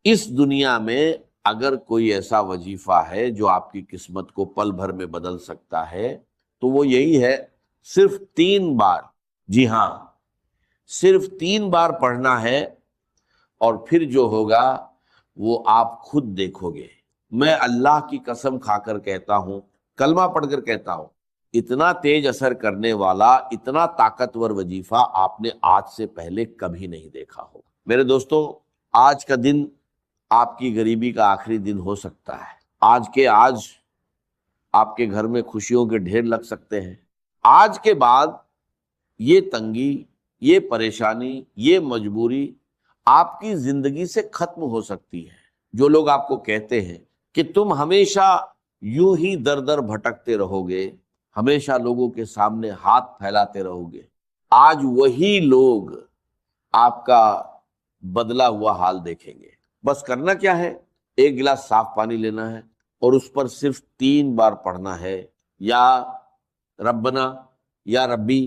اس دنیا میں اگر کوئی ایسا وظیفہ ہے جو آپ کی قسمت کو پل بھر میں بدل سکتا ہے تو وہ یہی ہے، صرف 3 بار، جی ہاں صرف 3 بار پڑھنا ہے، اور پھر جو ہوگا وہ آپ خود دیکھو گے۔ میں اللہ کی قسم کھا کر کہتا ہوں، کلمہ پڑھ کر کہتا ہوں، اتنا تیز اثر کرنے والا، اتنا طاقتور وظیفہ آپ نے آج سے پہلے کبھی نہیں دیکھا ہو۔ میرے دوستو، آج کا دن آپ کی غریبی کا آخری دن ہو سکتا ہے، آج کے آج آپ کے گھر میں خوشیوں کے ڈھیر لگ سکتے ہیں، آج کے بعد یہ تنگی، یہ پریشانی، یہ مجبوری آپ کی زندگی سے ختم ہو سکتی ہے۔ جو لوگ آپ کو کہتے ہیں کہ تم ہمیشہ یوں ہی در در بھٹکتے رہو گے، ہمیشہ لوگوں کے سامنے ہاتھ پھیلاتے رہو گے، آج وہی لوگ آپ کا بدلا ہوا حال دیکھیں گے۔ بس کرنا کیا ہے، 1 گلاس صاف پانی لینا ہے اور اس پر صرف 3 بار پڑھنا ہے، یا ربنا، یا ربی،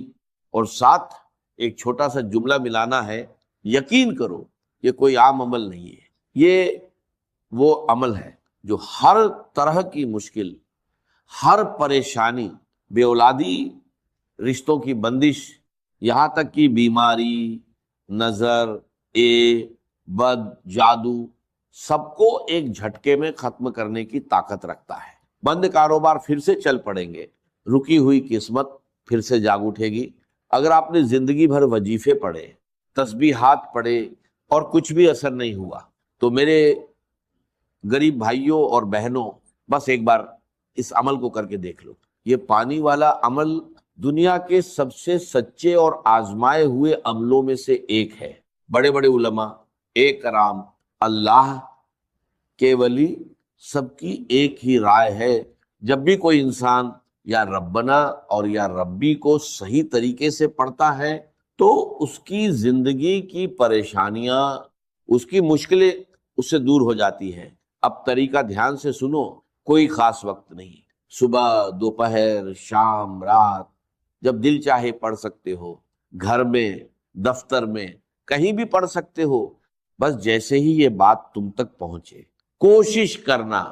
اور ساتھ ایک چھوٹا سا جملہ ملانا ہے۔ یقین کرو یہ کوئی عام عمل نہیں ہے، یہ وہ عمل ہے جو ہر طرح کی مشکل، ہر پریشانی، بے اولادی، رشتوں کی بندش، یہاں تک کہ بیماری، نظر، بد، جادو، سب کو ایک جھٹکے میں ختم کرنے کی طاقت رکھتا ہے۔ بند کاروبار پھر سے چل پڑیں گے، رکی ہوئی قسمت پھر سے جاگ اٹھے گی۔ اگر آپ نے زندگی بھر وظیفے پڑھے، تسبیحات پڑھے اور کچھ بھی اثر نہیں ہوا، تو میرے غریب بھائیوں اور بہنوں، بس ایک بار اس عمل کو کر کے دیکھ لو۔ یہ پانی والا عمل دنیا کے سب سے سچے اور آزمائے ہوئے عملوں میں سے ایک ہے۔ بڑے بڑے علماء، کرام، اللہ کے ولی، سب کی ایک ہی رائے ہے، جب بھی کوئی انسان یا ربنا اور یا ربی کو صحیح طریقے سے پڑھتا ہے تو اس کی زندگی کی پریشانیاں، اس کی مشکلیں اس سے دور ہو جاتی ہیں۔ اب طریقہ دھیان سے سنو، کوئی خاص وقت نہیں، صبح، دوپہر، شام، رات، جب دل چاہے پڑھ سکتے ہو، گھر میں، دفتر میں، کہیں بھی پڑھ سکتے ہو، بس جیسے ہی یہ بات تم تک پہنچے کوشش کرنا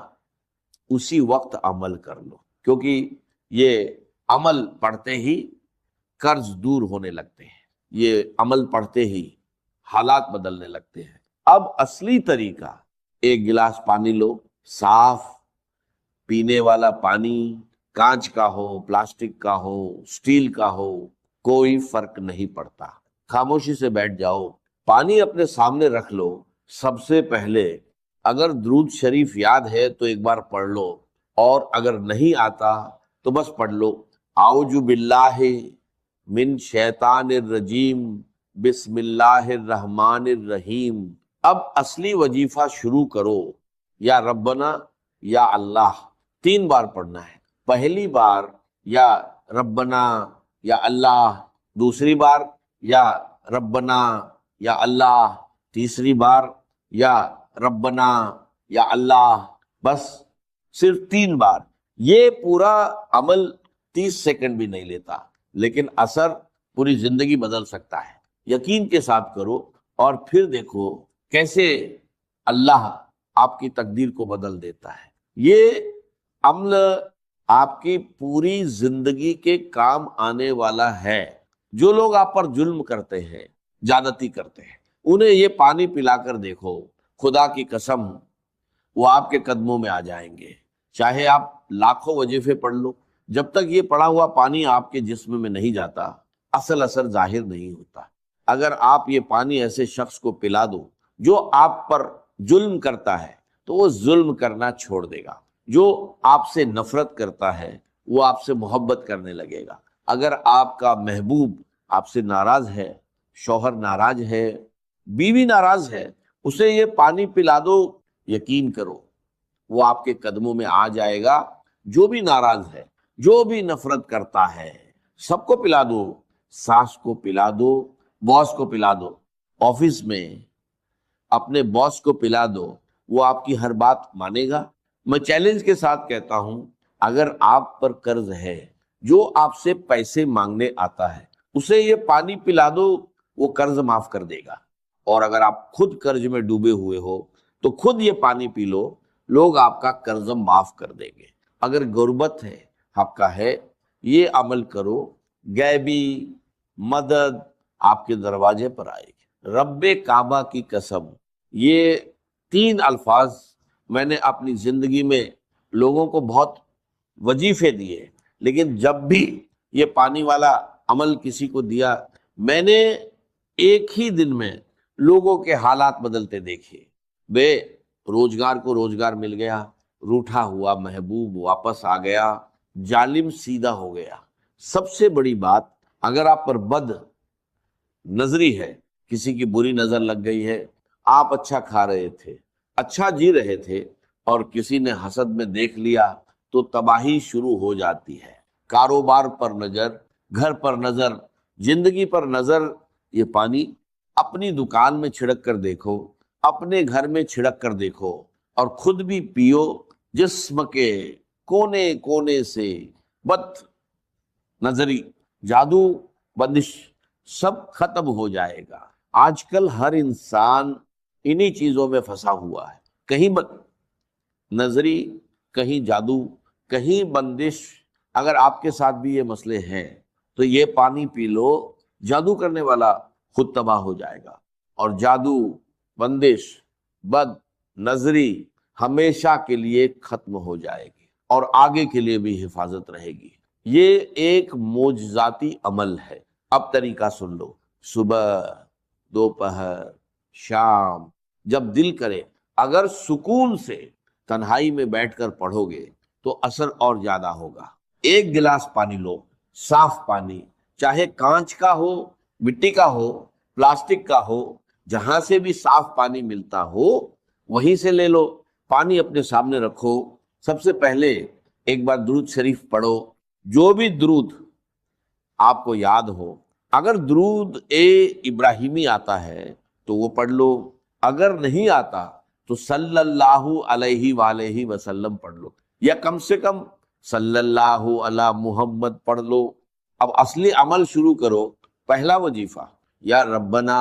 اسی وقت عمل کر لو، کیونکہ یہ عمل پڑھتے ہی قرض دور ہونے لگتے ہیں، یہ عمل پڑھتے ہی حالات بدلنے لگتے ہیں۔ اب اصلی طریقہ، 1 گلاس پانی لو، صاف پینے والا پانی، کانچ کا ہو، پلاسٹک کا ہو، سٹیل کا ہو، کوئی فرق نہیں پڑتا۔ خاموشی سے بیٹھ جاؤ، پانی اپنے سامنے رکھ لو، سب سے پہلے اگر درود شریف یاد ہے تو ایک بار پڑھ لو، اور اگر نہیں آتا تو بس پڑھ لو، اعوذ باللہ من شیطان الرجیم، بسم اللہ الرحمن الرحیم۔ اب اصلی وظیفہ شروع کرو، یا ربنا، یا اللہ، 3 بار پڑھنا ہے۔ پہلی بار یا ربنا یا اللہ، دوسری بار یا ربنا یا اللہ، تیسری بار یا ربنا یا اللہ، بس صرف 3 بار۔ یہ پورا عمل 30 سیکنڈ بھی نہیں لیتا، لیکن اثر پوری زندگی بدل سکتا ہے۔ یقین کے ساتھ کرو اور پھر دیکھو کیسے اللہ آپ کی تقدیر کو بدل دیتا ہے۔ یہ عمل آپ کی پوری زندگی کے کام آنے والا ہے۔ جو لوگ آپ پر ظلم کرتے ہیں، زیادتی کرتے ہیں، انہیں یہ پانی پلا کر دیکھو، خدا کی قسم وہ آپ کے قدموں میں آ جائیں گے۔ چاہے آپ لاکھوں وظیفے پڑھ لو، جب تک یہ پڑا ہوا پانی آپ کے جسم میں نہیں جاتا، اصل اثر ظاہر نہیں ہوتا۔ اگر آپ یہ پانی ایسے شخص کو پلا دو جو آپ پر ظلم کرتا ہے تو وہ ظلم کرنا چھوڑ دے گا۔ جو آپ سے نفرت کرتا ہے وہ آپ سے محبت کرنے لگے گا۔ اگر آپ کا محبوب آپ سے ناراض ہے، شوہر ناراض ہے، بیوی ناراض ہے، اسے یہ پانی پلا دو، یقین کرو وہ آپ کے قدموں میں آ جائے گا۔ جو بھی ناراض ہے، جو بھی نفرت کرتا ہے، سب کو پلا دو، ساس کو پلا دو، باس کو پلا دو، آفس میں اپنے باس کو پلا دو، وہ آپ کی ہر بات مانے گا۔ میں چیلنج کے ساتھ کہتا ہوں، اگر آپ پر قرض ہے، جو آپ سے پیسے مانگنے آتا ہے، اسے یہ پانی پلا دو، وہ قرض معاف کر دے گا۔ اور اگر آپ خود قرض میں ڈوبے ہوئے ہو تو خود یہ پانی پی لو، لوگ آپ کا قرض معاف کر دیں گے۔ اگر غربت ہے، آپ کا ہے، یہ عمل کرو، غیبی مدد آپ کے دروازے پر آئے گی۔ رب کعبہ کی قسم، یہ 3 الفاظ میں نے اپنی زندگی میں لوگوں کو بہت وظیفے دیے، لیکن جب بھی یہ پانی والا عمل کسی کو دیا، میں نے ایک ہی دن میں لوگوں کے حالات بدلتے دیکھے۔ بے روزگار کو روزگار مل گیا، روٹھا ہوا محبوب واپس آ گیا، ظالم سیدھا ہو گیا۔ سب سے بڑی بات، اگر آپ پر بد نظری ہے، کسی کی بری نظر لگ گئی ہے، آپ اچھا کھا رہے تھے، اچھا جی رہے تھے، اور کسی نے حسد میں دیکھ لیا تو تباہی شروع ہو جاتی ہے۔ کاروبار پر نظر، گھر پر نظر، زندگی پر نظر، یہ پانی اپنی دکان میں چھڑک کر دیکھو، اپنے گھر میں چھڑک کر دیکھو، اور خود بھی پیو، جسم کے کونے کونے سے بد نظری، جادو، بندش سب ختم ہو جائے گا۔ آج کل ہر انسان انہی چیزوں میں پھنسا ہوا ہے، کہیں بد نظری، کہیں جادو، کہیں بندش۔ اگر آپ کے ساتھ بھی یہ مسئلے ہیں تو یہ پانی پی لو، جادو کرنے والا خود تباہ ہو جائے گا، اور جادو، بندش، بد نظری ہمیشہ کے لیے ختم ہو جائے گی، اور آگے کے لیے بھی حفاظت رہے گی۔ یہ ایک معجزاتی عمل ہے۔ اب طریقہ سن لو، صبح، دوپہر، شام، جب دل کرے، اگر سکون سے تنہائی میں بیٹھ کر پڑھو گے تو اثر اور زیادہ ہوگا۔ ایک گلاس پانی لو، صاف پانی، چاہے کانچ کا ہو، مٹی کا ہو، پلاسٹک کا ہو، جہاں سے بھی صاف پانی ملتا ہو وہیں سے لے لو۔ پانی اپنے سامنے رکھو، سب سے پہلے ایک بار درود شریف پڑھو، جو بھی درود آپ کو یاد ہو۔ اگر درود ابراہیمی آتا ہے تو وہ پڑھ لو، اگر نہیں آتا تو صلی اللہ علیہ وآلہ وسلم پڑھ لو، یا کم سے کم صلی اللہ علی محمد پڑھ لو۔ اب اصلی عمل شروع کرو۔ پہلا وظیفہ یا ربنا،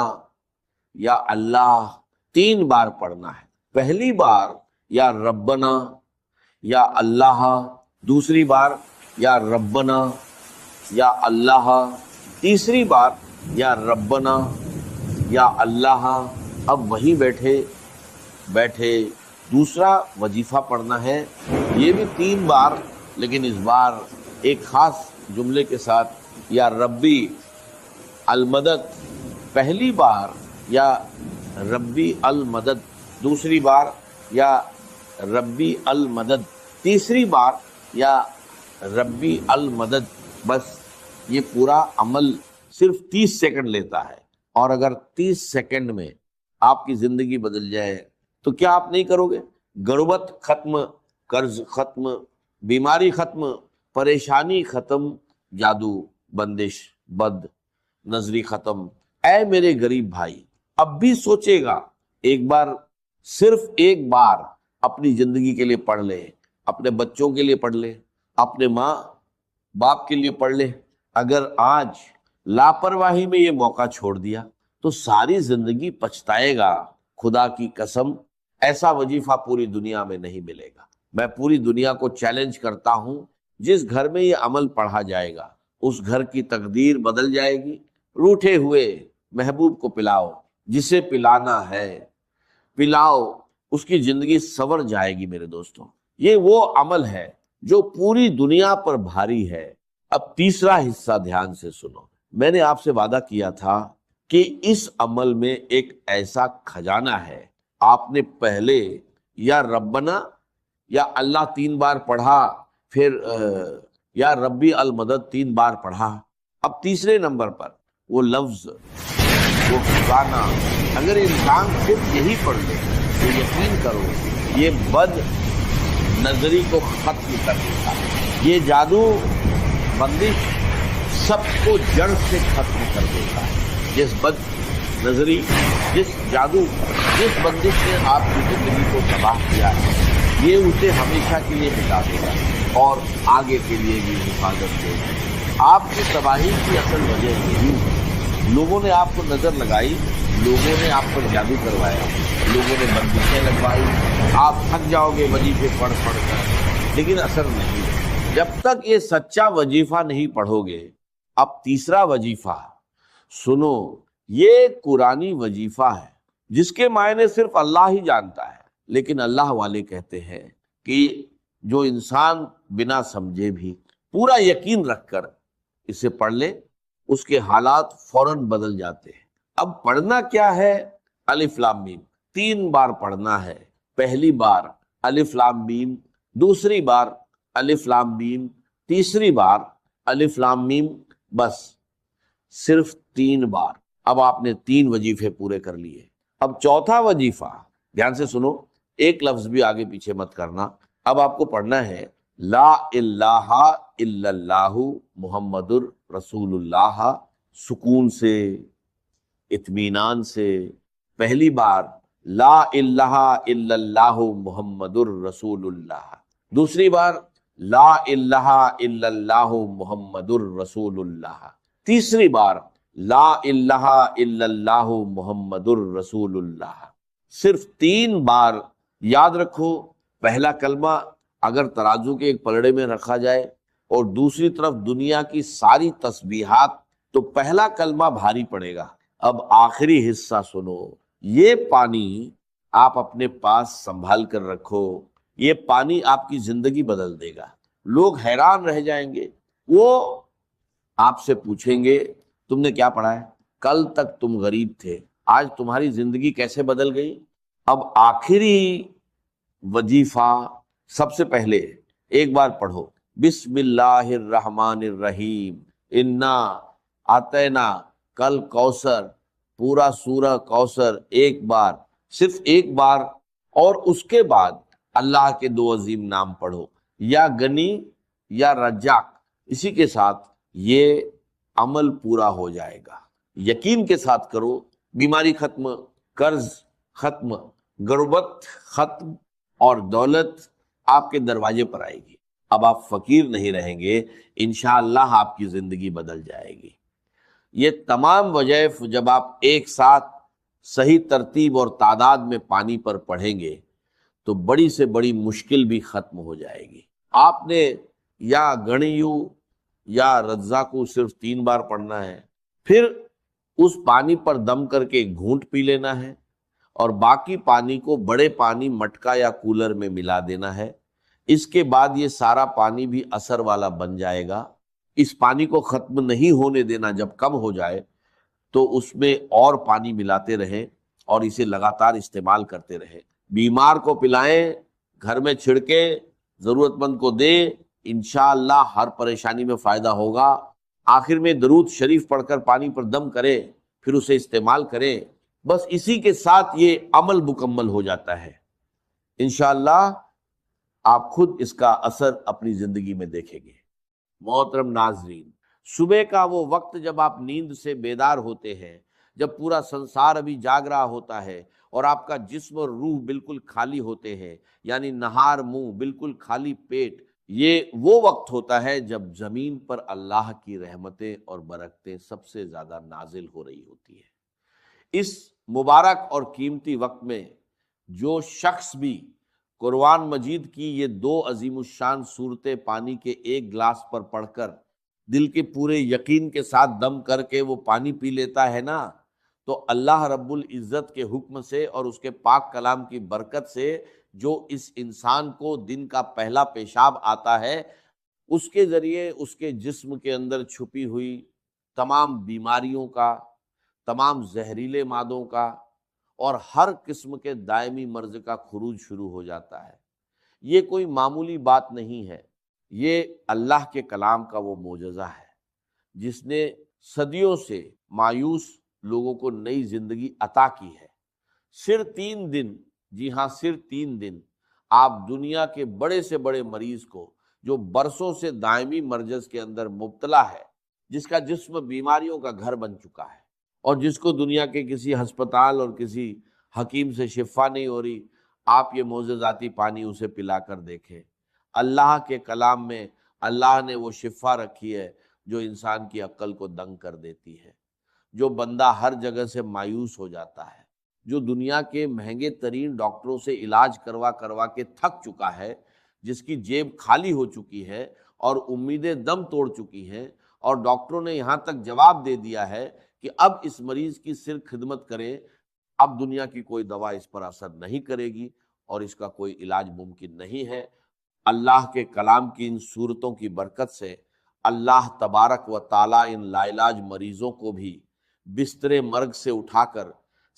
یا اللہ 3 بار پڑھنا ہے۔ پہلی بار یا ربنا یا اللہ، دوسری بار یا ربنا یا اللہ، تیسری بار یا ربنا یا اللہ۔ اب وہیں بیٹھے دوسرا وظیفہ پڑھنا ہے، یہ بھی 3 بار، لیکن اس بار ایک خاص جملے کے ساتھ، یا ربی المدد۔ پہلی بار یا ربی المدد، دوسری بار یا ربی المدد، تیسری بار یا ربی المدد۔ بس یہ پورا عمل صرف 30 سیکنڈ لیتا ہے، اور اگر 30 سیکنڈ میں آپ کی زندگی بدل جائے تو کیا آپ نہیں کرو گے؟ غربت ختم، قرض ختم، بیماری ختم، پریشانی ختم، جادو، بندش، بد نظری ختم۔ اے میرے غریب بھائی، اب بھی سوچے گا، ایک بار، صرف ایک بار اپنی زندگی کے لیے پڑھ لے، اپنے بچوں کے لیے پڑھ لے، اپنے ماں باپ کے لیے پڑھ لے۔ اگر آج لاپرواہی میں یہ موقع چھوڑ دیا تو ساری زندگی پچھتائے گا۔ خدا کی قسم، ایسا وظیفہ پوری دنیا میں نہیں ملے گا۔ میں پوری دنیا کو چیلنج کرتا ہوں، جس گھر میں یہ عمل پڑھا جائے گا اس گھر کی تقدیر بدل جائے گی۔ روٹھے ہوئے محبوب کو پلاؤ، جسے پلانا ہے پلاؤ، اس کی زندگی سنور جائے گی۔ میرے دوستوں، یہ وہ عمل ہے جو پوری دنیا پر بھاری ہے۔ اب تیسرا حصہ دھیان سے سنو۔ میں نے آپ سے وعدہ کیا تھا کہ اس عمل میں ایک ایسا خزانہ ہے۔ آپ نے پہلے یا ربنا یا اللہ 3 بار پڑھا، پھر یا ربی المدد 3 بار پڑھا، اب تیسرے نمبر پر وہ لفظ، وہ خزانہ، اگر انسان صرف یہی پڑھ لے تو یقین کرو یہ بد نظری کو ختم کر دیتا ہے، یہ جادو، بندش سب کو جڑ سے ختم کر دیتا ہے۔ جس بد نظری، جس جادو، جس بندش نے آپ کی زندگی کو تباہ کیا ہے، یہ اسے ہمیشہ کے لیے مٹا دے گا اور آگے کے لیے بھی حفاظت دے گا۔ آپ کی تباہی کی اصل وجہ یہی ہے، لوگوں نے آپ کو نظر لگائی لوگوں نے آپ پر جادو کروایا، لوگوں نے بندشیں لگوائی، آپ تھک جاؤ گے وظیفے پڑھ پڑھ کر، لیکن اثر نہیں۔ جب تک یہ سچا وظیفہ نہیں پڑھو گے۔ اب تیسرا وظیفہ سنو، یہ قرآنی وظیفہ ہے جس کے معنی صرف اللہ ہی جانتا ہے، لیکن اللہ والے کہتے ہیں کہ جو انسان بنا سمجھے بھی پورا یقین رکھ کر اسے پڑھ لے، اس کے حالات فوراً بدل جاتے ہیں۔ اب پڑھنا کیا ہے؟ الف لام میم 3 بار پڑھنا ہے۔ پہلی بار الف لام میم، دوسری بار الف لام میم، تیسری بار الف لام میم، بس صرف 3 بار۔ اب آپ نے 3 وظیفے پورے کر لیے۔ اب چوتھا وظیفہ دھیان سے سنو، ایک لفظ بھی آگے پیچھے مت کرنا۔ اب آپ کو پڑھنا ہے لا الہ الا اللہ محمد الرسول اللہ، سکون سے، اطمینان سے۔ پہلی بار لا الہ الا اللہ محمد الرسول اللہ، دوسری بار لا الہ الا اللہ محمد الرسول اللہ، تیسری بار لا الہ الا اللہ محمد الرسول اللہ۔ صرف 3 بار یاد رکھو۔ پہلا کلمہ اگر ترازو کے ایک پلڑے میں رکھا جائے اور دوسری طرف دنیا کی ساری تسبیحات، تو پہلا کلمہ بھاری پڑے گا۔ اب آخری حصہ سنو، یہ پانی آپ اپنے پاس سنبھال کر رکھو، یہ پانی آپ کی زندگی بدل دے گا۔ لوگ حیران رہ جائیں گے، وہ آپ سے پوچھیں گے تم نے کیا پڑھا ہے؟ کل تک تم غریب تھے، آج تمہاری زندگی کیسے بدل گئی؟ اب آخری وظیفہ سب سے پہلے ایک بار پڑھو بسم اللہ الرحمن الرحیم انا اعطینا کل کوثر، پورا سورہ کوثر ایک بار، صرف ایک بار، اور اس کے بعد اللہ کے 2 عظیم نام پڑھو، یا غنی یا رزاق۔ اسی کے ساتھ یہ عمل پورا ہو جائے گا۔ یقین کے ساتھ کرو، بیماری ختم، قرض ختم، غربت ختم، اور دولت آپ کے دروازے پر آئے گی۔ اب آپ فقیر نہیں رہیں گے، انشاءاللہ آپ کی زندگی بدل جائے گی۔ یہ تمام وظائف جب آپ ایک ساتھ صحیح ترتیب اور تعداد میں پانی پر پڑھیں گے تو بڑی سے بڑی مشکل بھی ختم ہو جائے گی۔ آپ نے یا گنیو یا رزاقو صرف 3 بار پڑھنا ہے، پھر اس پانی پر دم کر کے ایک گھونٹ پی لینا ہے، اور باقی پانی کو بڑے پانی مٹکا یا کولر میں ملا دینا ہے۔ اس کے بعد یہ سارا پانی بھی اثر والا بن جائے گا۔ اس پانی کو ختم نہیں ہونے دینا، جب کم ہو جائے تو اس میں اور پانی ملاتے رہیں اور اسے لگاتار استعمال کرتے رہیں۔ بیمار کو پلائیں، گھر میں چھڑکے، ضرورت مند کو دیں، انشاءاللہ ہر پریشانی میں فائدہ ہوگا۔ آخر میں درود شریف پڑھ کر پانی پر دم کریں، پھر اسے استعمال کریں، بس اسی کے ساتھ یہ عمل مکمل ہو جاتا ہے۔ انشاءاللہ آپ خود اس کا اثر اپنی زندگی میں دیکھیں گے۔ محترم ناظرین، صبح کا وہ وقت جب آپ نیند سے بیدار ہوتے ہیں، جب پورا سنسار ابھی جاگ رہا ہوتا ہے اور آپ کا جسم اور روح بالکل خالی ہوتے ہیں، یعنی نہار منہ بالکل خالی پیٹ، یہ وہ وقت ہوتا ہے جب زمین پر اللہ کی رحمتیں اور برکتیں سب سے زیادہ نازل ہو رہی ہوتی ہیں۔ اس مبارک اور قیمتی وقت میں جو شخص بھی قرآن مجید کی یہ 2 عظیم الشان صورتیں پانی کے ایک گلاس پر پڑھ کر دل کے پورے یقین کے ساتھ دم کر کے وہ پانی پی لیتا ہے نا، تو اللہ رب العزت کے حکم سے اور اس کے پاک کلام کی برکت سے جو اس انسان کو دن کا پہلا پیشاب آتا ہے، اس کے ذریعے اس کے جسم کے اندر چھپی ہوئی تمام بیماریوں کا، تمام زہریلے مادوں کا اور ہر قسم کے دائمی مرض کا خروج شروع ہو جاتا ہے۔ یہ کوئی معمولی بات نہیں ہے، یہ اللہ کے کلام کا وہ معجزہ ہے جس نے صدیوں سے مایوس لوگوں کو نئی زندگی عطا کی ہے۔ صرف 3 دن، جی ہاں صرف 3 دن، آپ دنیا کے بڑے سے بڑے مریض کو جو برسوں سے دائمی مرض کے اندر مبتلا ہے، جس کا جسم بیماریوں کا گھر بن چکا ہے اور جس کو دنیا کے کسی ہسپتال اور کسی حکیم سے شفا نہیں ہو رہی، آپ یہ معجزاتی پانی اسے پلا کر دیکھیں۔ اللہ کے کلام میں اللہ نے وہ شفا رکھی ہے جو انسان کی عقل کو دنگ کر دیتی ہے۔ جو بندہ ہر جگہ سے مایوس ہو جاتا ہے، جو دنیا کے مہنگے ترین ڈاکٹروں سے علاج کروا کروا کے تھک چکا ہے، جس کی جیب خالی ہو چکی ہے اور امیدیں دم توڑ چکی ہیں، اور ڈاکٹروں نے یہاں تک جواب دے دیا ہے کہ اب اس مریض کی صرف خدمت کریں، اب دنیا کی کوئی دوا اس پر اثر نہیں کرے گی اور اس کا کوئی علاج ممکن نہیں ہے۔ اللہ کے کلام کی ان صورتوں کی برکت سے اللہ تبارک و تعالیٰ ان لا علاج مریضوں کو بھی بستر مرگ سے اٹھا کر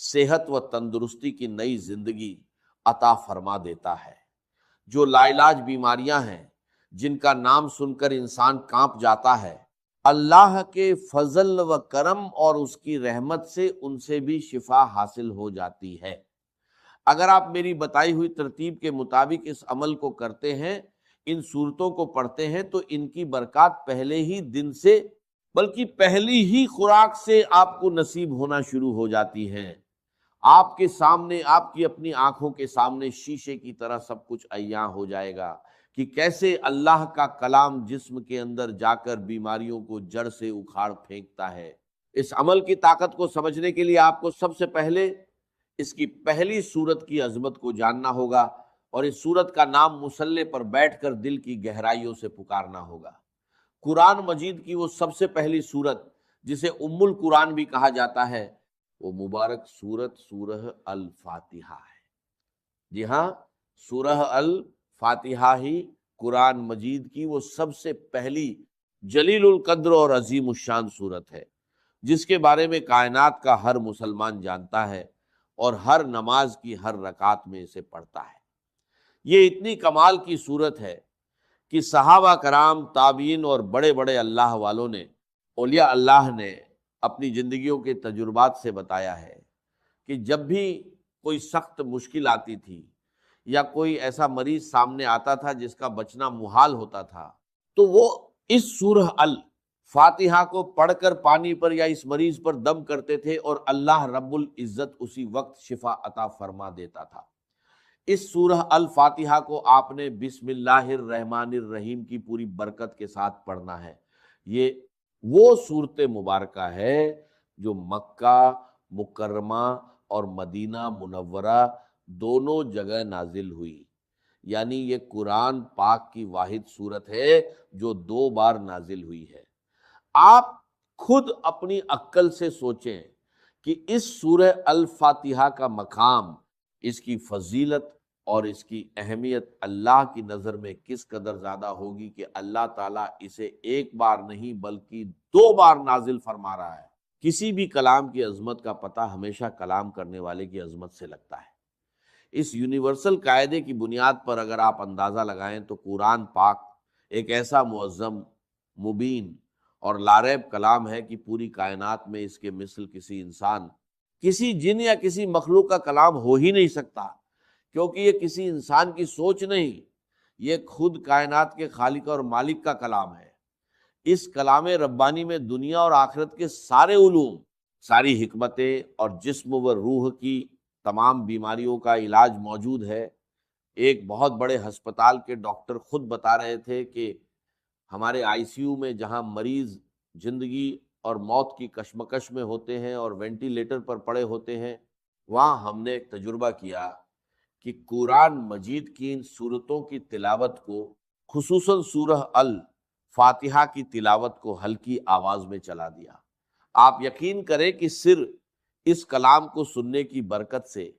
صحت و تندرستی کی نئی زندگی عطا فرما دیتا ہے۔ جو لا علاج بیماریاں ہیں، جن کا نام سن کر انسان کانپ جاتا ہے، اللہ کے فضل و کرم اور اس کی رحمت سے ان سے بھی شفا حاصل ہو جاتی ہے۔ اگر آپ میری بتائی ہوئی ترتیب کے مطابق اس عمل کو کرتے ہیں، ان صورتوں کو پڑھتے ہیں، تو ان کی برکات پہلے ہی دن سے بلکہ پہلی ہی خوراک سے آپ کو نصیب ہونا شروع ہو جاتی ہیں۔ آپ کے سامنے، آپ کی اپنی آنکھوں کے سامنے شیشے کی طرح سب کچھ عیاں ہو جائے گا کہ کیسے اللہ کا کلام جسم کے اندر جا کر بیماریوں کو جڑ سے اکھاڑ پھینکتا ہے۔ اس عمل کی طاقت کو سمجھنے کے لیے آپ کو سب سے پہلے اس کی پہلی صورت کی عظمت کو جاننا ہوگا، اور اس صورت کا نام مصلے پر بیٹھ کر دل کی گہرائیوں سے پکارنا ہوگا۔ قرآن مجید کی وہ سب سے پہلی صورت جسے ام القرآن بھی کہا جاتا ہے، وہ مبارک صورت سورہ الفاتحہ ہے۔ جی ہاں، سورہ الفاتحہ ہی قرآن مجید کی وہ سب سے پہلی جلیل القدر اور عظیم الشان صورت ہے، جس کے بارے میں کائنات کا ہر مسلمان جانتا ہے اور ہر نماز کی ہر رکعت میں اسے پڑھتا ہے۔ یہ اتنی کمال کی صورت ہے کہ صحابہ کرام، تابعین اور بڑے بڑے اللہ والوں نے، اولیاء اللہ نے اپنی زندگیوں کے تجربات سے بتایا ہے کہ جب بھی کوئی سخت مشکل آتی تھی یا کوئی ایسا مریض سامنے آتا تھا جس کا بچنا محال ہوتا تھا، تو وہ اس سورہ الفاتحہ کو پڑھ کر پانی پر یا اس مریض پر دم کرتے تھے، اور اللہ رب العزت اسی وقت شفا عطا فرما دیتا تھا۔ اس سورہ الفاتحہ کو آپ نے بسم اللہ الرحمن الرحیم کی پوری برکت کے ساتھ پڑھنا ہے۔ یہ وہ صورت مبارکہ ہے جو مکہ مکرمہ اور مدینہ منورہ دونوں جگہ نازل ہوئی، یعنی یہ قرآن پاک کی واحد صورت ہے جو 2 بار نازل ہوئی ہے۔ آپ خود اپنی عقل سے سوچیں کہ اس سورہ الفاتحہ کا مقام، اس کی فضیلت اور اس کی اہمیت اللہ کی نظر میں کس قدر زیادہ ہوگی کہ اللہ تعالیٰ اسے 1 بار نہیں بلکہ 2 بار نازل فرما رہا ہے۔ کسی بھی کلام کی عظمت کا پتہ ہمیشہ کلام کرنے والے کی عظمت سے لگتا ہے۔ اس یونیورسل قاعدے کی بنیاد پر اگر آپ اندازہ لگائیں تو قرآن پاک ایک ایسا معظم، مبین اور لاریب کلام ہے کہ پوری کائنات میں اس کے مثل کسی انسان، کسی جن یا کسی مخلوق کا کلام ہو ہی نہیں سکتا، کیونکہ یہ کسی انسان کی سوچ نہیں، یہ خود کائنات کے خالق اور مالک کا کلام ہے۔ اس کلام ربانی میں دنیا اور آخرت کے سارے علوم، ساری حکمتیں اور جسم و روح کی تمام بیماریوں کا علاج موجود ہے۔ ایک بہت بڑے ہسپتال کے ڈاکٹر خود بتا رہے تھے کہ ہمارے آئی سی یو میں جہاں مریض زندگی اور موت کی کشمکش میں ہوتے ہیں اور وینٹیلیٹر پر پڑے ہوتے ہیں، وہاں ہم نے ایک تجربہ کیا کہ قرآن مجید کی ان صورتوں کی تلاوت کو، خصوصاً سورہ الفاتحہ کی تلاوت کو ہلکی آواز میں چلا دیا۔ آپ یقین کریں کہ صرف اس کلام کو سننے کی برکت سے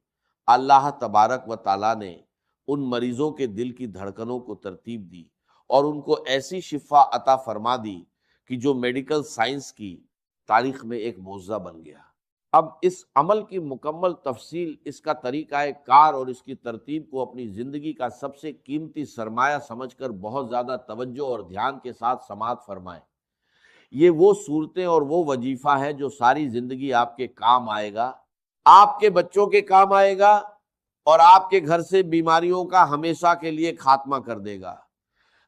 اللہ تبارک و تعالیٰ نے ان مریضوں کے دل کی دھڑکنوں کو ترتیب دی اور ان کو ایسی شفا عطا فرما دی کہ جو میڈیکل سائنس کی تاریخ میں ایک معجزہ بن گیا۔ اب اس عمل کی مکمل تفصیل، اس کا طریقہ کار اور اس کی ترتیب کو اپنی زندگی کا سب سے قیمتی سرمایہ سمجھ کر بہت زیادہ توجہ اور دھیان کے ساتھ سماعت فرمائیں۔ یہ وہ صورتیں اور وہ وظیفہ ہے جو ساری زندگی آپ کے کام آئے گا، آپ کے بچوں کے کام آئے گا، اور آپ کے گھر سے بیماریوں کا ہمیشہ کے لیے خاتمہ کر دے گا۔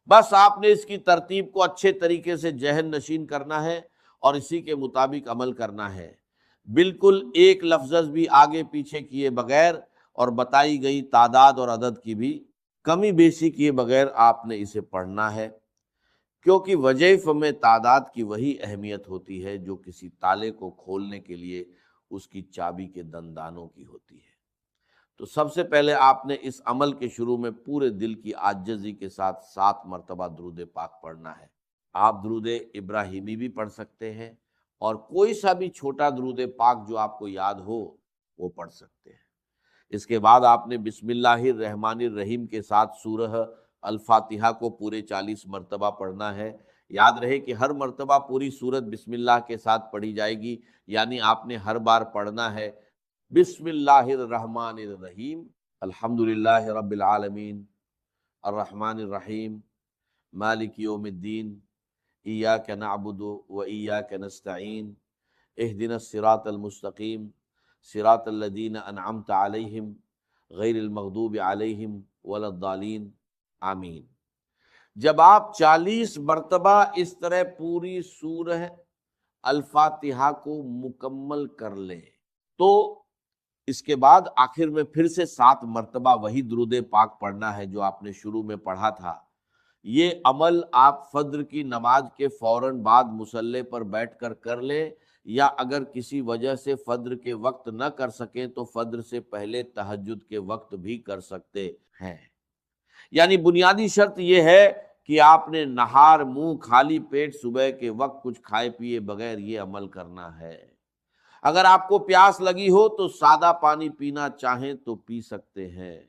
بس آپ نے اس کی ترتیب کو اچھے طریقے سے ذہن نشین کرنا ہے اور اسی کے مطابق عمل کرنا ہے، بالکل ایک لفظ بھی آگے پیچھے کیے بغیر، اور بتائی گئی تعداد اور عدد کی بھی کمی بیشی کیے بغیر آپ نے اسے پڑھنا ہے۔ کیونکہ وظائف میں تعداد کی وہی اہمیت ہوتی ہے جو کسی تالے کو کھولنے کے لیے اس کی چابی کے دندانوں کی ہوتی ہے۔ تو سب سے پہلے آپ نے اس عمل کے شروع میں پورے دل کی عاجزی کے ساتھ 7 مرتبہ درود پاک پڑھنا ہے۔ آپ درود ابراہیمی بھی پڑھ سکتے ہیں اور کوئی سا بھی چھوٹا درود پاک جو آپ کو یاد ہو وہ پڑھ سکتے ہیں۔ اس کے بعد آپ نے بسم اللہ الرحمن الرحیم کے ساتھ سورہ الفاتحہ کو پورے 40 مرتبہ پڑھنا ہے۔ یاد رہے کہ ہر مرتبہ پوری سورت بسم اللہ کے ساتھ پڑھی جائے گی، یعنی آپ نے ہر بار پڑھنا ہے بسم اللہ الرحمن الرحیم الحمدللہ رب العالمین الرحمن الرحیم مالک یوم الدین ایاک نعبد و ایاک نستعین اہدنا الصراط المستقیم صراط الذین انعمت علیہم غیر المغضوب علیہم ولا الضالین آمین۔ جب آپ 40 مرتبہ اس طرح پوری سورہ الفاتحہ کو مکمل کر لیں تو اس کے بعد آخر میں پھر سے 7 مرتبہ وہی درود پاک پڑھنا ہے جو آپ نے شروع میں پڑھا تھا۔ یہ عمل آپ فجر کی نماز کے فوراً بعد مصلی پر بیٹھ کر لیں، یا اگر کسی وجہ سے فجر کے وقت نہ کر سکیں تو فجر سے پہلے تہجد کے وقت بھی کر سکتے ہیں۔ یعنی بنیادی شرط یہ ہے کہ آپ نے نہار منہ خالی پیٹ صبح کے وقت کچھ کھائے پیے بغیر یہ عمل کرنا ہے۔ اگر آپ کو پیاس لگی ہو تو سادہ پانی پینا چاہیں تو پی سکتے ہیں،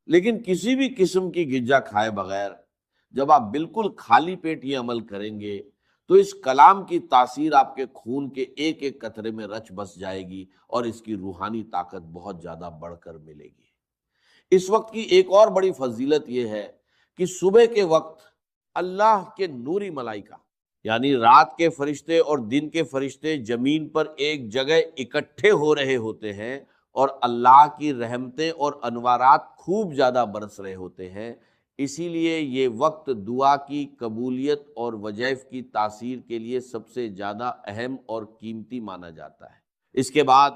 لیکن کسی بھی قسم کی غذا کھائے بغیر جب آپ بالکل خالی پیٹ یہ عمل کریں گے تو اس کلام کی تاثیر آپ کے خون کے ایک ایک قطرے میں رچ بس جائے گی اور اس کی روحانی طاقت بہت زیادہ بڑھ کر ملے گی۔ اس وقت کی ایک اور بڑی فضیلت یہ ہے کہ صبح کے وقت اللہ کے نوری ملائکہ یعنی رات کے فرشتے اور دن کے فرشتے زمین پر ایک جگہ اکٹھے ہو رہے ہوتے ہیں اور اللہ کی رحمتیں اور انوارات خوب زیادہ برس رہے ہوتے ہیں۔ اسی لیے یہ وقت دعا کی قبولیت اور وظائف کی تاثیر کے لیے سب سے زیادہ اہم اور قیمتی مانا جاتا ہے۔ اس کے بعد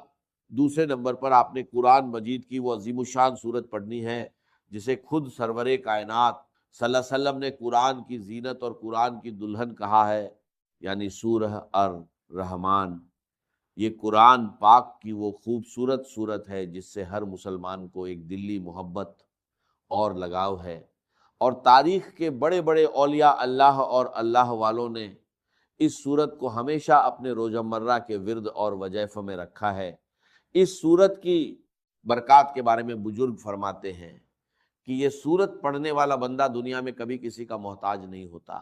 دوسرے نمبر پر آپ نے قرآن مجید کی وہ عظیم الشان سورت پڑھنی ہے جسے خود سرور کائنات صلی اللہ علیہ وسلم نے قرآن کی زینت اور قرآن کی دلہن کہا ہے، یعنی سورہ الرحمن۔ یہ قرآن پاک کی وہ خوبصورت سورت ہے جس سے ہر مسلمان کو ایک دلی محبت اور لگاؤ ہے، اور تاریخ کے بڑے بڑے اولیاء اللہ اور اللہ والوں نے اس سورت کو ہمیشہ اپنے روزمرہ کے ورد اور وظائف میں رکھا ہے۔ اس سورت کی برکات کے بارے میں بزرگ فرماتے ہیں کہ یہ سورت پڑھنے والا بندہ دنیا میں کبھی کسی کا محتاج نہیں ہوتا،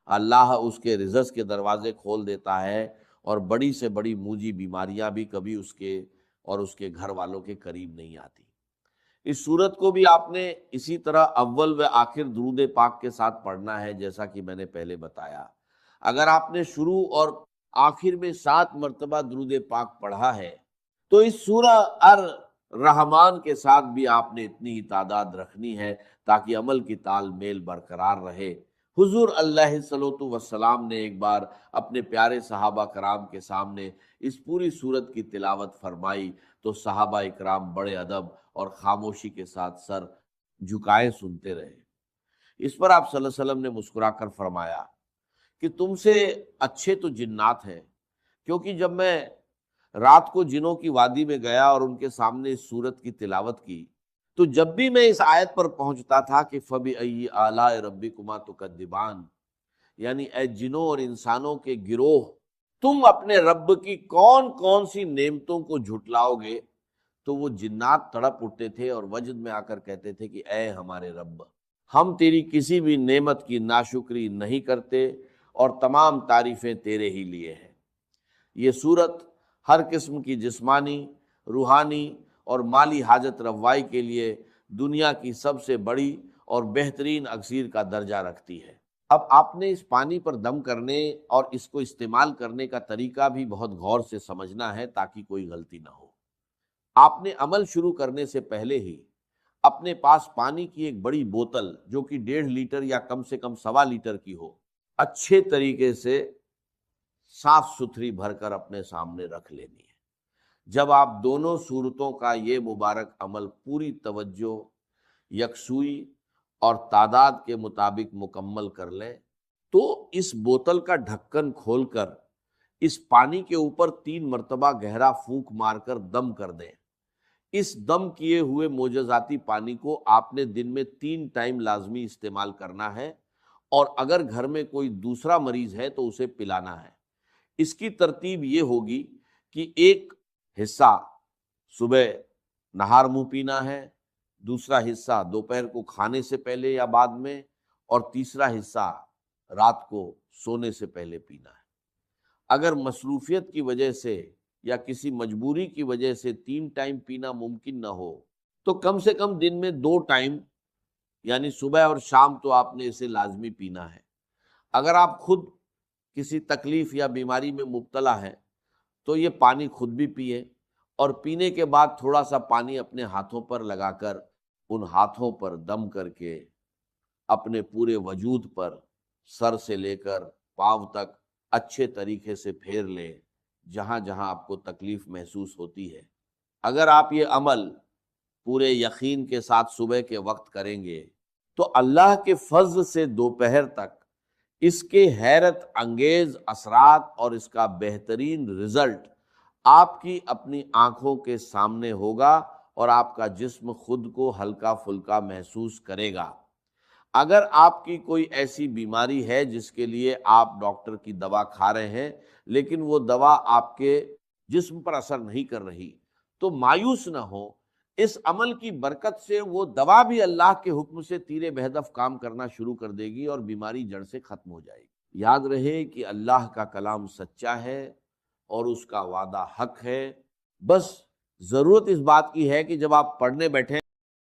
اللہ اس کے رزق کے دروازے کھول دیتا ہے اور بڑی سے بڑی موجی بیماریاں بھی کبھی اس کے اور اس کے گھر والوں کے قریب نہیں آتی۔ اس سورت کو بھی آپ نے اسی طرح اول و آخر درود پاک کے ساتھ پڑھنا ہے جیسا کہ میں نے پہلے بتایا۔ اگر آپ نے شروع اور آخر میں 7 مرتبہ درود پاک پڑھا ہے تو اس سورہ الرحمن کے ساتھ بھی آپ نے اتنی ہی تعداد رکھنی ہے تاکہ عمل کی تال میل برقرار رہے۔ حضور علیہ الصلوۃ والسلام نے ایک بار اپنے پیارے صحابہ کرام کے سامنے اس پوری سورت کی تلاوت فرمائی تو صحابہ اکرام بڑے ادب اور خاموشی کے ساتھ سر جھکائے سنتے رہے۔ اس پر آپ صلی اللہ علیہ وسلم نے مسکرا کر فرمایا کہ تم سے اچھے تو جنات ہیں، کیونکہ جب میں رات کو جنوں کی وادی میں گیا اور ان کے سامنے اس سورت کی تلاوت کی تو جب بھی میں اس آیت پر پہنچتا تھا کہ فَبِأَيِّ آلَاءِ رَبِّكُمَا تُكَذِّبَانِ، یعنی اے جنوں اور انسانوں کے گروہ تم اپنے رب کی کون کون سی نعمتوں کو جھٹلاؤ گے، تو وہ جنات تڑپ اٹھتے تھے اور وجد میں آ کر کہتے تھے کہ اے ہمارے رب، ہم تیری کسی بھی نعمت کی ناشکری نہیں کرتے اور تمام تعریفیں تیرے ہی لیے ہیں۔ یہ سورت ہر قسم کی جسمانی، روحانی اور مالی حاجت روائی کے لیے دنیا کی سب سے بڑی اور بہترین اکسیر کا درجہ رکھتی ہے۔ اب آپ نے اس پانی پر دم کرنے اور اس کو استعمال کرنے کا طریقہ بھی بہت غور سے سمجھنا ہے تاکہ کوئی غلطی نہ ہو۔ آپ نے عمل شروع کرنے سے پہلے ہی اپنے پاس پانی کی ایک بڑی بوتل جو کہ 1.5 لیٹر یا کم سے کم 1.25 لیٹر کی ہو اچھے طریقے سے صاف ستھری بھر کر اپنے سامنے رکھ لینی ہے۔ جب آپ دونوں صورتوں کا یہ مبارک عمل پوری توجہ، یکسوئی اور تعداد کے مطابق مکمل کر لیں تو اس بوتل کا ڈھکن کھول کر اس پانی کے اوپر 3 مرتبہ گہرا پھونک مار کر دم کر دیں۔ اس دم کیے ہوئے معجزاتی پانی کو آپ نے دن میں 3 ٹائم لازمی استعمال کرنا ہے، اور اگر گھر میں کوئی دوسرا مریض ہے تو اسے پلانا ہے۔ اس کی ترتیب یہ ہوگی کہ ایک حصہ صبح نہار منہ پینا ہے، دوسرا حصہ دوپہر کو کھانے سے پہلے یا بعد میں، اور تیسرا حصہ رات کو سونے سے پہلے پینا ہے۔ اگر مصروفیت کی وجہ سے یا کسی مجبوری کی وجہ سے 3 ٹائم پینا ممکن نہ ہو تو کم سے کم دن میں 2 ٹائم یعنی صبح اور شام تو آپ نے اسے لازمی پینا ہے۔ اگر آپ خود کسی تکلیف یا بیماری میں مبتلا ہے تو یہ پانی خود بھی پیے، اور پینے کے بعد تھوڑا سا پانی اپنے ہاتھوں پر لگا کر ان ہاتھوں پر دم کر کے اپنے پورے وجود پر سر سے لے کر پاؤں تک اچھے طریقے سے پھیر لیں، جہاں جہاں آپ کو تکلیف محسوس ہوتی ہے۔ اگر آپ یہ عمل پورے یقین کے ساتھ صبح کے وقت کریں گے تو اللہ کے فضل سے دوپہر تک اس کے حیرت انگیز اثرات اور اس کا بہترین رزلٹ آپ کی اپنی آنکھوں کے سامنے ہوگا، اور آپ کا جسم خود کو ہلکا پھلکا محسوس کرے گا۔ اگر آپ کی کوئی ایسی بیماری ہے جس کے لیے آپ ڈاکٹر کی دوا کھا رہے ہیں لیکن وہ دوا آپ کے جسم پر اثر نہیں کر رہی، تو مایوس نہ ہو، اس عمل کی برکت سے وہ دوا بھی اللہ کے حکم سے تیر بہدف کام کرنا شروع کر دے گی اور بیماری جڑ سے ختم ہو جائے گی۔ یاد رہے کہ اللہ کا کلام سچا ہے اور اس کا وعدہ حق ہے، بس ضرورت اس بات کی ہے کہ جب آپ پڑھنے بیٹھیں